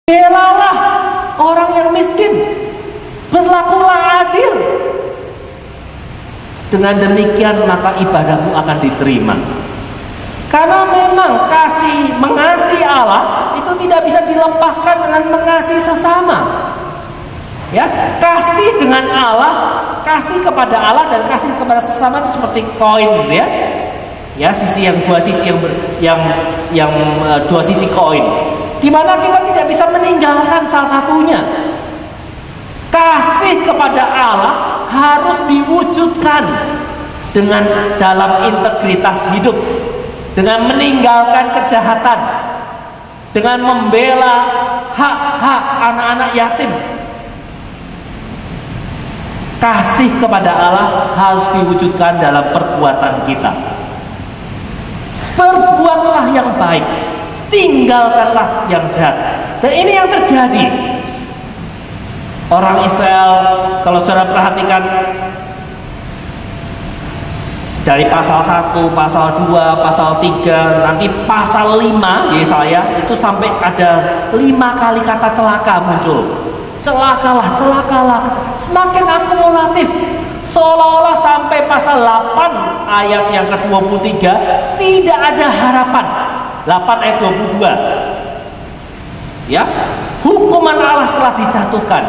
Belalah orang yang miskin, berlakulah adil. Dengan demikian maka ibadahmu akan diterima. Karena memang mengasihi Allah itu tidak bisa dilepaskan dengan mengasihi sesama. Ya, kasih dengan Allah, kasih kepada Allah dan kasih kepada sesama itu seperti koin gitu ya. Ya, dua sisi yang dua sisi koin. Di mana kita tidak bisa meninggalkan salah satunya. Kasih kepada Allah harus diwujudkan dalam integritas hidup, dengan meninggalkan kejahatan, dengan membela hak-hak anak-anak yatim. Kasih kepada Allah harus diwujudkan dalam perbuatan kita. Perbuatlah yang baik, tinggalkanlah yang jahat. Dan ini yang terjadi. Orang Israel, kalau saudara perhatikan dari pasal 1, pasal 2, pasal 3, nanti pasal 5 Yesaya itu sampai ada 5 kali kata celaka muncul. Celakalah, celakalah. Semakin akumulatif. Seolah-olah sampai pasal 8 ayat yang ke-23 tidak ada harapan. 8 ayat 22. Ya, hukuman Allah telah dijatuhkan.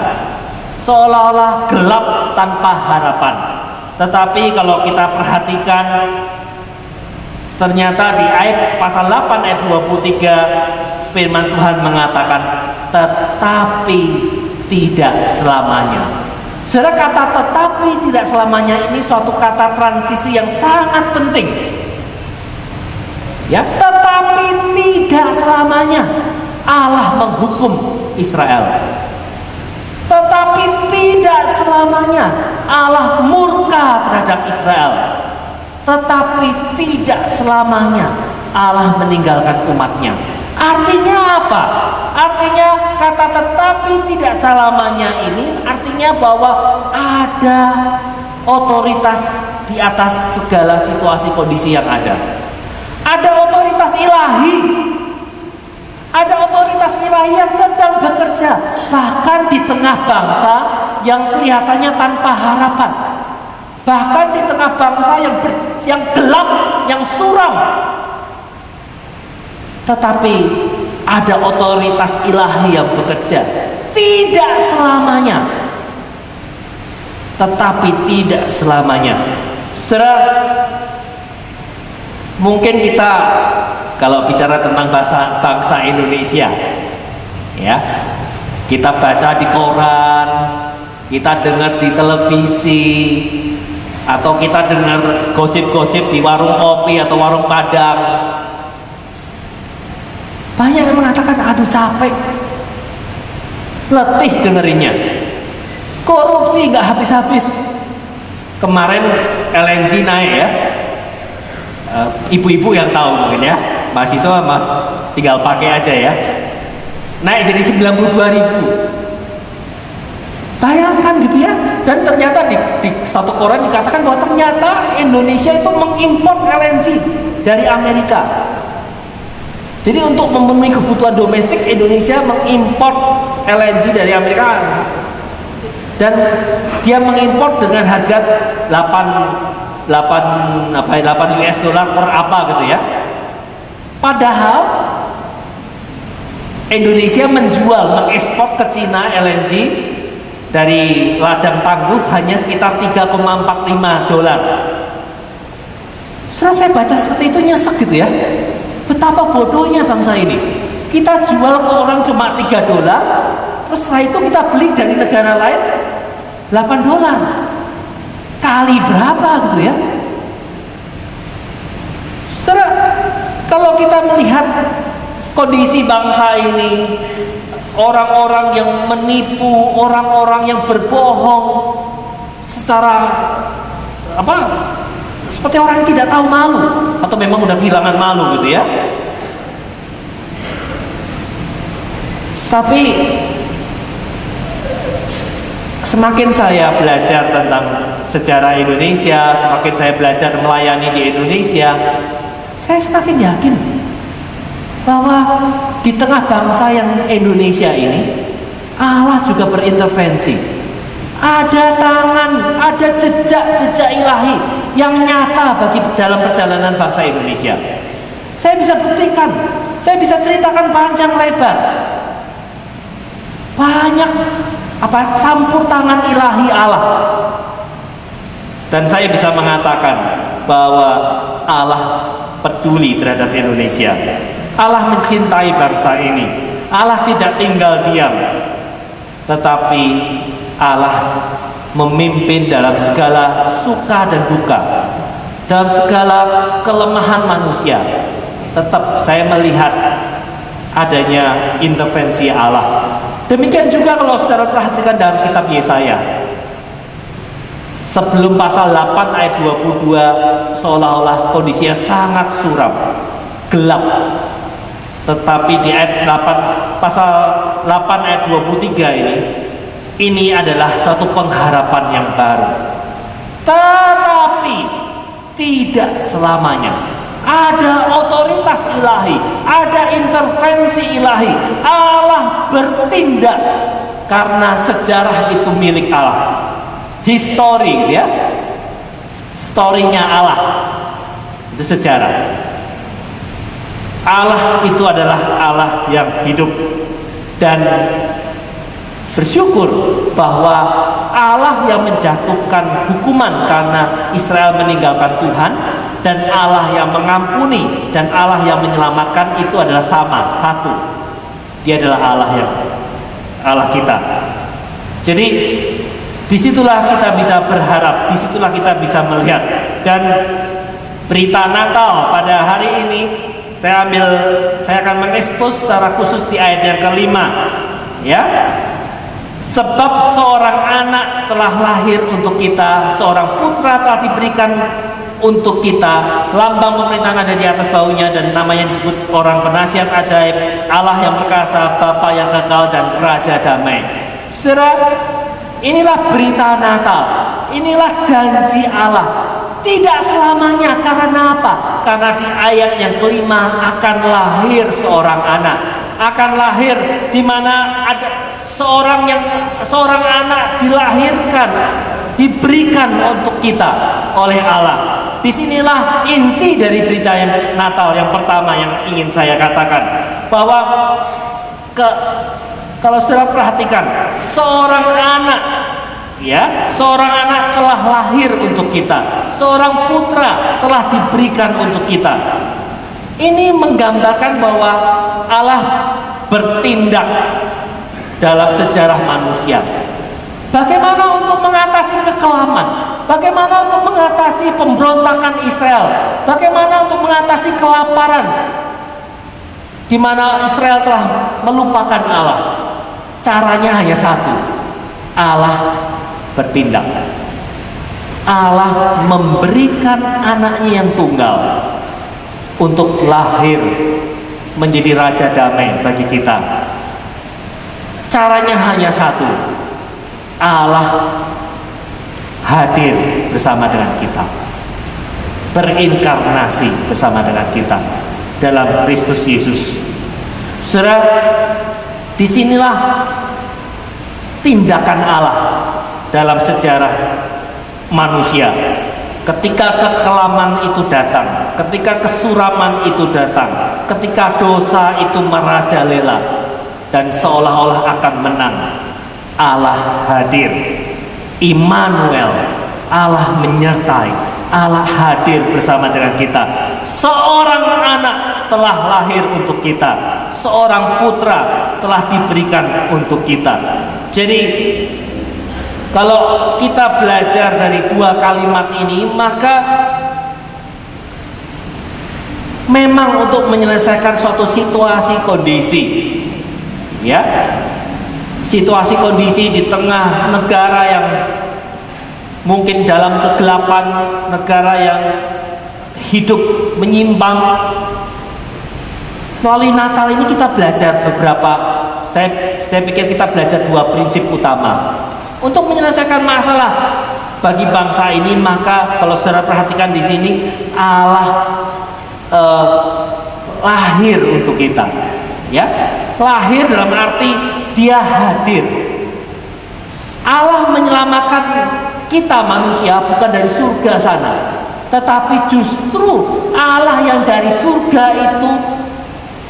Seolah-olah gelap tanpa harapan. Tetapi kalau kita perhatikan, ternyata di ayat pasal 8 ayat 23 firman Tuhan mengatakan, tetapi tidak selamanya. Saudara, kata tetapi tidak selamanya ini suatu kata transisi yang sangat penting. Ya, tetapi tidak selamanya Allah menghukum Israel. Tetapi tidak selamanya Allah murka terhadap Israel. Tetapi tidak selamanya Allah meninggalkan umatnya. Artinya apa? Artinya kata tetapi tidak selamanya ini artinya bahwa ada otoritas di atas segala situasi kondisi yang ada. Ada otoritas ilahi. Ada otoritas ilahi yang sedang bekerja bahkan di tengah bangsa yang kelihatannya tanpa harapan, bahkan di tengah bangsa yang gelap, yang suram. Tetapi ada otoritas ilahi yang bekerja. Tidak selamanya. Tetapi tidak selamanya. Saudara, mungkin kita kalau bicara tentang bangsa Indonesia, ya, kita baca di koran, kita dengar di televisi, atau kita dengar gosip-gosip di warung kopi atau warung padang. Banyak yang mengatakan, aduh capek, letih dengerinnya. Korupsi nggak habis-habis. Kemarin LNG naik ya. Ibu-ibu yang tahu mungkin ya. Mahasiswa mas tinggal pakai aja ya. Naik jadi 92.000. Bayangkan gitu ya. Dan ternyata di satu koran dikatakan bahwa ternyata Indonesia itu mengimpor LNG dari Amerika. Jadi untuk memenuhi kebutuhan domestik, Indonesia mengimpor LNG dari Amerika. Dan dia mengimpor dengan harga 8 US dollar per apa gitu ya. Padahal Indonesia mengekspor ke Cina LNG dari ladang tangguh hanya sekitar 3,45 dolar. Setelah saya baca seperti itu nyesek gitu ya. Betapa bodohnya bangsa ini. Kita jual ke orang cuma 3 dolar, terus setelah itu kita beli dari negara lain 8 dolar. Kali berapa gitu ya? Setelah kalau kita melihat kondisi bangsa ini, orang-orang yang menipu, orang-orang yang berbohong secara seperti orang yang tidak tahu malu atau memang udah kehilangan malu gitu ya. Tapi semakin saya belajar tentang sejarah Indonesia, semakin saya belajar melayani di Indonesia, saya semakin yakin bahwa di tengah bangsa yang Indonesia ini, Allah juga berintervensi. Ada tangan, ada jejak-jejak ilahi yang nyata bagi dalam perjalanan bangsa Indonesia. Saya bisa buktikan, saya bisa ceritakan panjang lebar. Banyak campur tangan ilahi Allah. Dan saya bisa mengatakan bahwa Allah peduli terhadap Indonesia. Allah mencintai bangsa ini. Allah tidak tinggal diam. Tetapi Allah memimpin dalam segala suka dan duka, dalam segala kelemahan manusia. Tetap saya melihat adanya intervensi Allah. Demikian juga kalau saudara perhatikan dalam kitab Yesaya, sebelum pasal 8 ayat 22 seolah-olah kondisinya sangat suram, gelap. Tetapi di ayat 8, pasal 8 ayat 23 ini adalah suatu pengharapan yang baru. Tetapi tidak selamanya. Ada otoritas ilahi, ada intervensi ilahi. Allah bertindak karena sejarah itu milik Allah. History gitu ya. Story-nya Allah. Itu sejarah. Allah itu adalah Allah yang hidup. Dan bersyukur bahwa Allah yang menjatuhkan hukuman karena Israel meninggalkan Tuhan, dan Allah yang mengampuni dan Allah yang menyelamatkan itu adalah sama, satu. Dia adalah Allah kita. Jadi disitulah kita bisa berharap, disitulah kita bisa melihat. Dan berita Natal pada hari ini saya akan mengekspos secara khusus di ayat yang kelima, ya. Sebab seorang anak telah lahir untuk kita, seorang putra telah diberikan untuk kita, lambang pemerintahan ada di atas bahunya, dan namanya disebut orang penasihat ajaib, Allah yang perkasa, Bapa yang kekal, dan Raja damai. Saudara, inilah berita Natal, inilah janji Allah. Tidak selamanya. Karena apa? Karena di ayat yang kelima akan lahir seorang anak, akan lahir di mana ada seorang anak dilahirkan, diberikan untuk kita oleh Allah. Disinilah inti dari berita yang Natal yang pertama yang ingin saya katakan, bahwa kalau saudara perhatikan, seorang anak telah lahir untuk kita, seorang putra telah diberikan untuk kita. Ini menggambarkan bahwa Allah bertindak dalam sejarah manusia. Bagaimana untuk mengatasi kekelaman? Bagaimana untuk mengatasi pemberontakan Israel? Bagaimana untuk mengatasi kelaparan di mana Israel telah melupakan Allah? Caranya hanya satu. Allah bertindak. Allah memberikan anaknya yang tunggal untuk lahir menjadi Raja damai bagi kita. Caranya hanya satu. Allah hadir bersama dengan kita, berinkarnasi bersama dengan kita dalam Kristus Yesus. Saudara, disinilah tindakan Allah dalam sejarah manusia. Ketika kekelaman itu datang, ketika kesuraman itu datang, ketika dosa itu merajalela dan seolah-olah akan menang, Allah hadir. Immanuel, Allah menyertai, Allah hadir bersama dengan kita. Seorang anak telah lahir untuk kita, seorang putra telah diberikan untuk kita. Jadi kalau kita belajar dari dua kalimat ini, maka memang untuk menyelesaikan suatu situasi kondisi, ya, situasi kondisi di tengah negara yang mungkin dalam kegelapan, negara yang hidup menyimpang. Melalui Natal ini kita belajar beberapa, saya pikir kita belajar dua prinsip utama untuk menyelesaikan masalah bagi bangsa ini. Maka kalau saudara perhatikan di sini, Allah lahir untuk kita, Ya, lahir dalam arti dia hadir. Allah menyelamatkan kita manusia bukan dari surga sana, tetapi justru Allah yang dari surga itu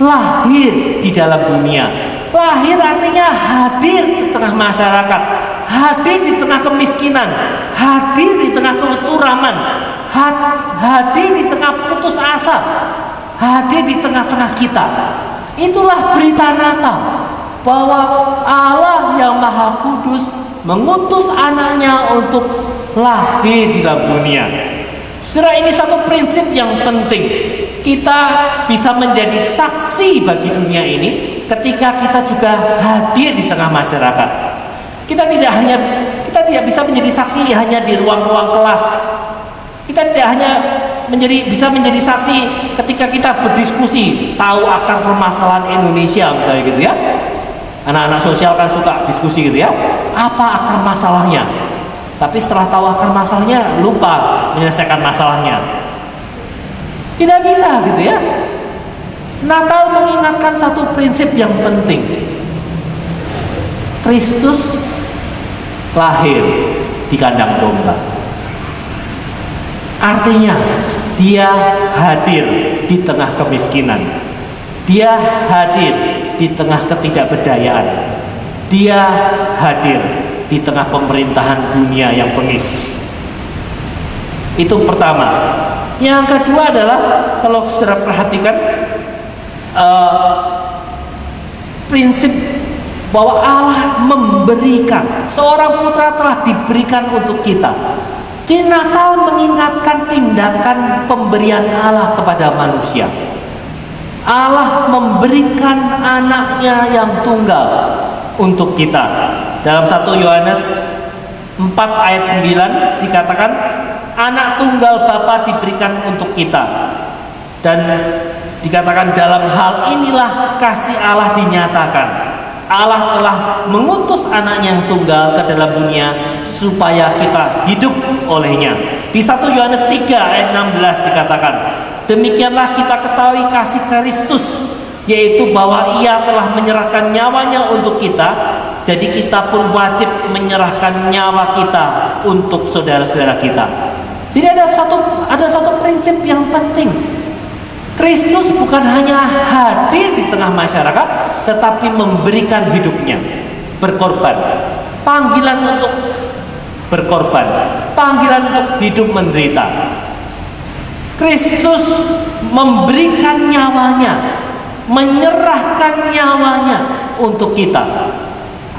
lahir di dalam dunia. Lahir artinya hadir di tengah masyarakat, hadir di tengah kemiskinan, hadir di tengah kesuraman, hadir di tengah putus asa, hadir di tengah-tengah kita. Itulah berita Natal, bahwa Allah yang Maha Kudus mengutus anaknya untuk lahir di dalam dunia. Saudara, ini satu prinsip yang penting. Kita bisa menjadi saksi bagi dunia ini ketika kita juga hadir di tengah masyarakat. Kita tidak bisa menjadi saksi hanya di ruang-ruang kelas. Kita tidak hanya bisa menjadi saksi ketika kita berdiskusi, tahu akar permasalahan Indonesia misalnya gitu ya. Anak-anak sosial kan suka diskusi gitu ya. Apa akar masalahnya? Tapi setelah tahu akar masalahnya lupa menyelesaikan masalahnya. Tidak bisa gitu ya. Natal mengingatkan satu prinsip yang penting. Kristus lahir di kandang domba. Artinya dia hadir di tengah kemiskinan. Dia hadir di tengah ketidakberdayaan. Dia hadir di tengah pemerintahan dunia yang bengis. Itu pertama. Yang kedua adalah, kalau saudara perhatikan, prinsip bahwa Allah memberikan, seorang putra telah diberikan untuk kita. Jadi Natal mengingatkan tindakan pemberian Allah kepada manusia. Allah memberikan anaknya yang tunggal untuk kita. Dalam 1 Yohanes 4 ayat 9 dikatakan, anak tunggal Bapa diberikan untuk kita. Dan dikatakan dalam hal inilah kasih Allah dinyatakan. Allah telah mengutus anaknya yang tunggal ke dalam dunia supaya kita hidup olehnya. Di 1 Yohanes 3 ayat 16 dikatakan, demikianlah kita ketahui kasih Kristus, yaitu bahwa ia telah menyerahkan nyawanya untuk kita. Jadi kita pun wajib menyerahkan nyawa kita untuk saudara-saudara kita. Jadi ada satu prinsip yang penting. Kristus bukan hanya hadir di tengah masyarakat, tetapi memberikan hidupnya, berkorban. Panggilan untuk berkorban, panggilan untuk hidup menderita. Kristus memberikan nyawanya, menyerahkan nyawanya untuk kita,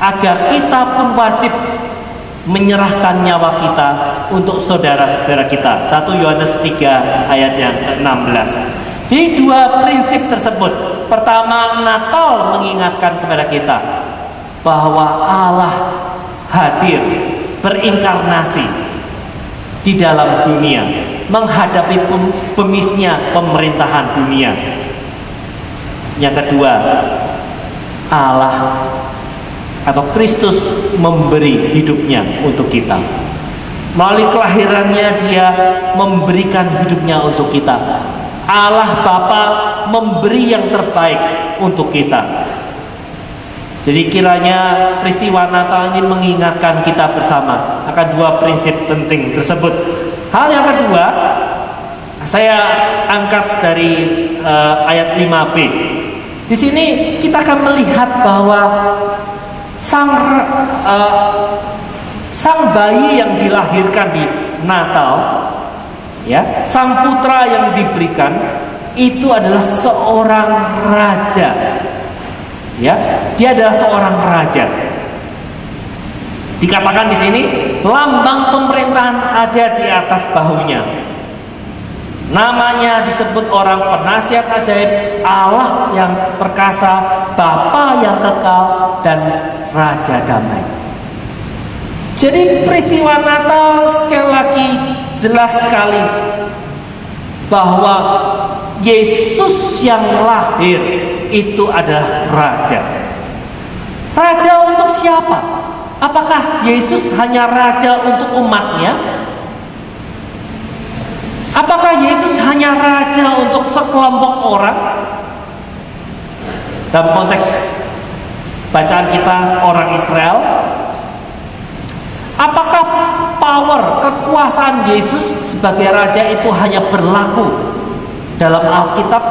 agar kita pun wajib menyerahkan nyawa kita untuk saudara-saudara kita. 1 Yohanes 3 ayat yang ke-16. Jadi dua prinsip tersebut. Pertama, Natal mengingatkan kepada kita bahwa Allah hadir, berinkarnasi di dalam dunia, menghadapi bemisnya pemerintahan dunia. Yang kedua, Allah atau Kristus memberi hidupnya untuk kita. Melalui kelahirannya dia memberikan hidupnya untuk kita. Allah Bapa memberi yang terbaik untuk kita. Jadi kiranya peristiwa Natal ini mengingatkan kita bersama akan dua prinsip penting tersebut. Hal yang kedua, saya angkat dari ayat 5b. Di sini kita akan melihat bahwa sang bayi yang dilahirkan di Natal, ya, sang putra yang diberikan itu adalah seorang raja. Ya, dia adalah seorang raja. Dikatakan di sini lambang pemerintahan ada di atas bahunya. Namanya disebut orang penasihat ajaib, Allah yang perkasa, Bapa yang kekal, dan Raja damai. Jadi peristiwa Natal sekali lagi jelas sekali bahwa Yesus yang lahir itu adalah raja. Raja untuk siapa? Apakah Yesus hanya raja untuk umatnya? Apakah Yesus hanya raja untuk sekelompok orang? dalam konteks bacaan kita orang Israel, apakah power, kekuasaan Yesus sebagai raja itu hanya berlaku dalam Alkitab,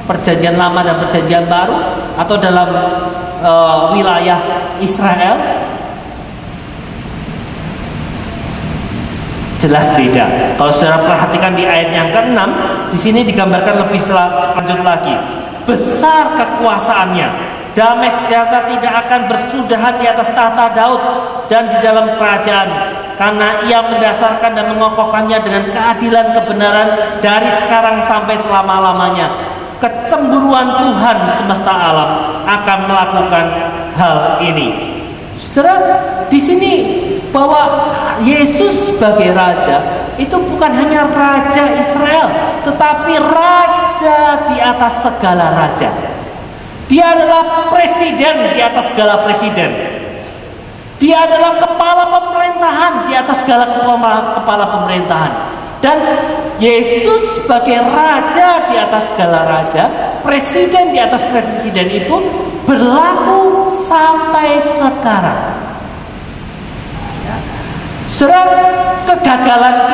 Perjanjian Lama dan Perjanjian Baru, atau dalam wilayah Israel? Jelas tidak. Kalau saudara perhatikan di ayat yang ke-6, di sini digambarkan lebih lanjut lagi. Besar kekuasaannya, damai sejahtera tidak akan bersudahan di atas tahta Daud dan di dalam kerajaan, karena ia mendasarkan dan mengokohkannya dengan keadilan kebenaran dari sekarang sampai selama-lamanya. Kecemburuan Tuhan semesta alam akan melakukan hal ini. Saudara, di sini bahwa Yesus sebagai raja itu bukan hanya raja Israel, tetapi raja di atas segala raja. Dia adalah presiden di atas segala presiden. Dia adalah kepala pemerintahan di atas segala kepala pemerintahan. Dan Yesus sebagai raja di atas segala raja, presiden di atas presiden itu berlaku sampai sekarang. Saudara, kegagalan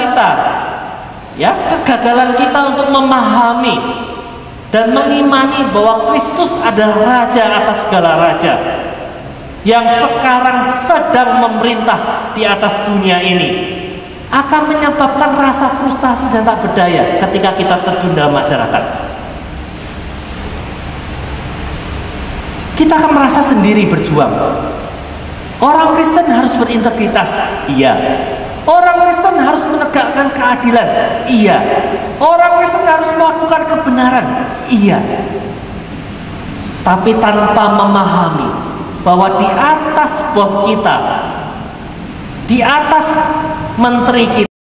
kita untuk memahami dan mengimani bahwa Kristus adalah raja atas segala raja yang sekarang sedang memerintah di atas dunia ini, akan menyebabkan rasa frustasi dan tak berdaya ketika kita terjun dalam masyarakat. Kita akan merasa sendiri berjuang. Orang Kristen harus berintegritas, iya. Orang Kristen harus menegakkan keadilan, iya. Orang Kristen harus melakukan kebenaran, iya. Tapi tanpa memahami bahwa di atas bos kita, di atas menteri kita,